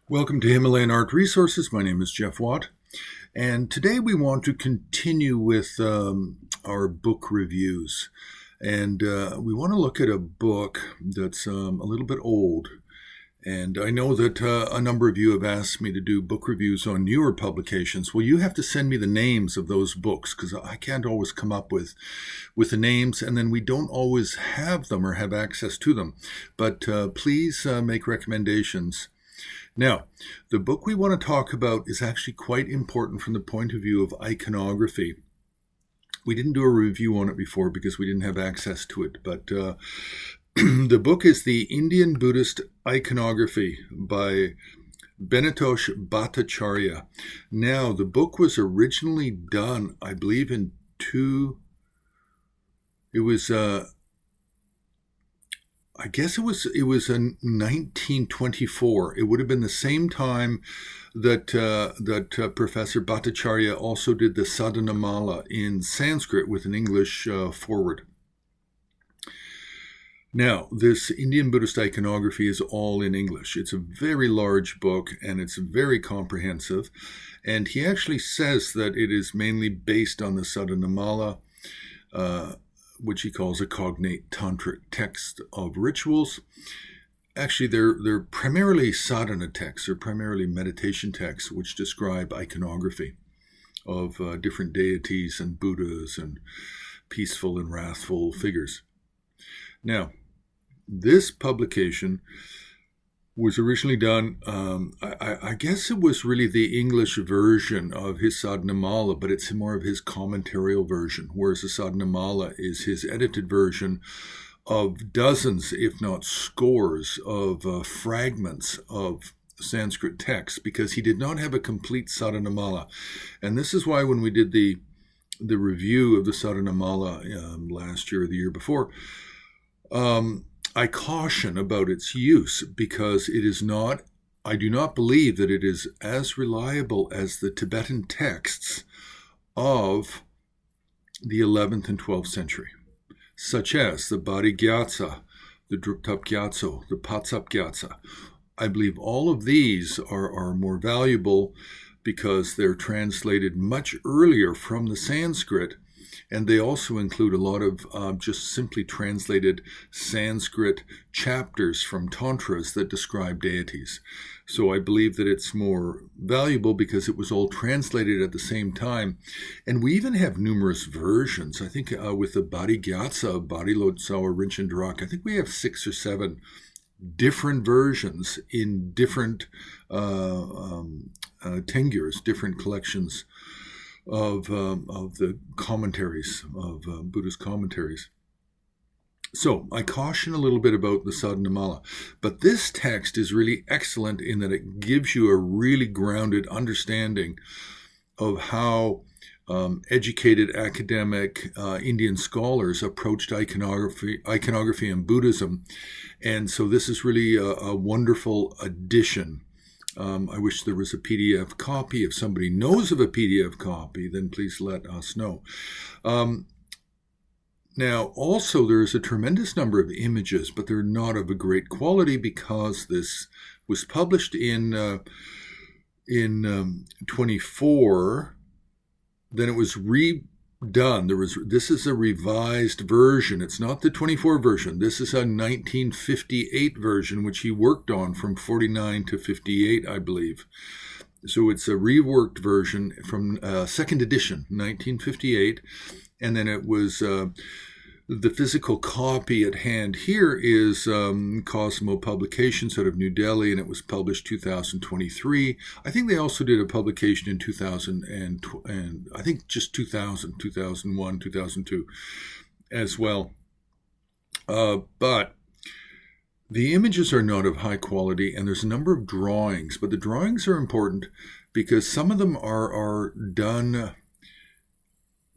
Welcome to Himalayan Art Resources. My name is Jeff Watt, and today we want to continue with our book reviews. And we want to look at a book that's a little bit old. And I know that a number of you have asked me to do book reviews on newer publications. Well, you have to send me the names of those books because I can't always come up with the names, and then we don't always have them or have access to them. But please make recommendations. Now, the book we want to talk about is actually quite important from the point of view of iconography. We didn't do a review on it before because we didn't have access to it, but the book is the Indian Buddhist Iconography by Benoytosh Bhattacharyya. Now, the book was originally done, I believe, I guess it was in 1924. It would have been the same time that Professor Bhattacharya also did the Sādhanamālā in Sanskrit with an English foreword. Now, this Indian Buddhist iconography is all in English. It's a very large book and it's very comprehensive. And he actually says that it is mainly based on the Sādhanamālā, which he calls a cognate tantric text of rituals. Actually, they're primarily sadhana texts, or primarily meditation texts, which describe iconography of different deities and Buddhas and peaceful and wrathful figures. Now, this publication was originally done, I guess it was really the English version of his Sādhanamālā, but it's more of his commentarial version, whereas the Sādhanamālā is his edited version of dozens, if not scores, of fragments of Sanskrit texts, because he did not have a complete Sādhanamālā. And this is why when we did the review of the Sādhanamālā last year or the year before, I caution about its use because it is not, I do not believe that it is as reliable as the Tibetan texts of the 11th and 12th century, such as the Bhāri-gyātsa, the Druptap-gyātso, the Patsap-gyātsa. I believe all of these are more valuable because they're translated much earlier from the Sanskrit. And they also include a lot of just simply translated Sanskrit chapters from tantras that describe deities. So I believe that it's more valuable because it was all translated at the same time. And we even have numerous versions. I think with the Bhāri-gyātsa, Bhāri-lodsawa, Rinchen-drak, I think we have 6 or 7 different versions in different tengyurs, different collections of the commentaries, of Buddhist commentaries. So I caution a little bit about the Sādhanamālā, but this text is really excellent in that it gives you a really grounded understanding of how educated academic Indian scholars approached iconography and Buddhism. And so this is really a wonderful addition. I wish there was a PDF copy. If somebody knows of a PDF copy, then please let us know. Now, also, there's a tremendous number of images, but they're not of a great quality because this was published in 24. Then it was redone. This is a revised version. It's not the 24 version. This is a 1958 version, which he worked on from 49 to 58, I believe. So it's a reworked version from second edition, 1958. And then it was the physical copy at hand here is Cosmo Publications out of New Delhi, and it was published 2023. I think they also did a publication in 2000 and I think just 2000, 2001, 2002 as well. But the images are not of high quality, and there's a number of drawings, but the drawings are important because some of them are done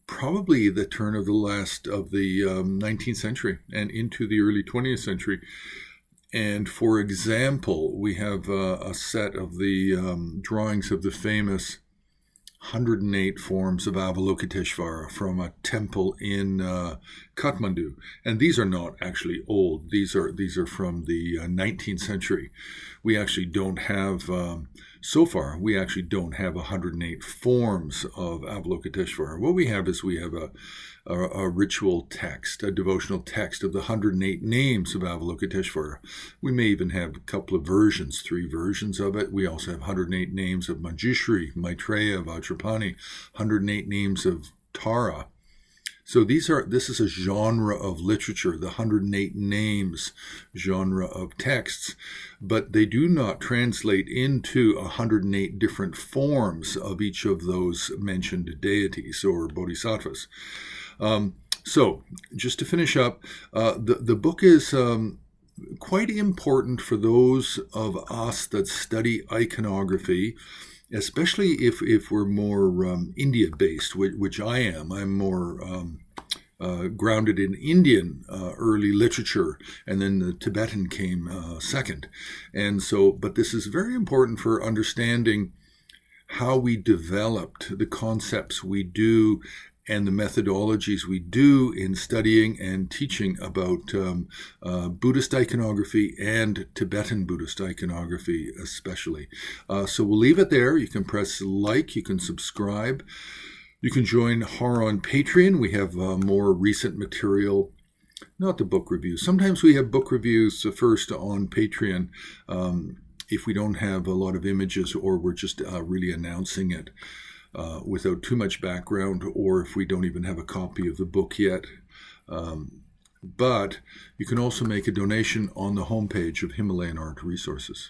probably the turn of the 19th century and into the early 20th century. And for example, we have a set of the drawings of the famous 108 forms of Avalokiteshvara from a temple in Kathmandu. And these are not actually old. These are from the 19th century. We actually don't have, so far, we actually don't have 108 forms of Avalokiteshvara. What we have is we have a ritual text, a devotional text of the 108 names of Avalokiteshvara. We may even have a couple of versions, 3 versions of it. We also have 108 names of Manjushri, Maitreya, Vajrapani, 108 names of Tara. So this is a genre of literature, the 108 names genre of texts, but they do not translate into 108 different forms of each of those mentioned deities or bodhisattvas. So just to finish up, the book is quite important for those of us that study iconography, especially if we're more India-based, which I am. I'm more grounded in Indian early literature, and then the Tibetan came second. And so, but this is very important for understanding how we developed the concepts we do and the methodologies we do in studying and teaching about Buddhist iconography and Tibetan Buddhist iconography especially. So we'll leave it there. You can press like, you can subscribe. You can join HAR on Patreon. We have more recent material, not the book reviews. Sometimes we have book reviews first on Patreon if we don't have a lot of images or we're just really announcing it. Without too much background, or if we don't even have a copy of the book yet. But you can also make a donation on the homepage of Himalayan Art Resources.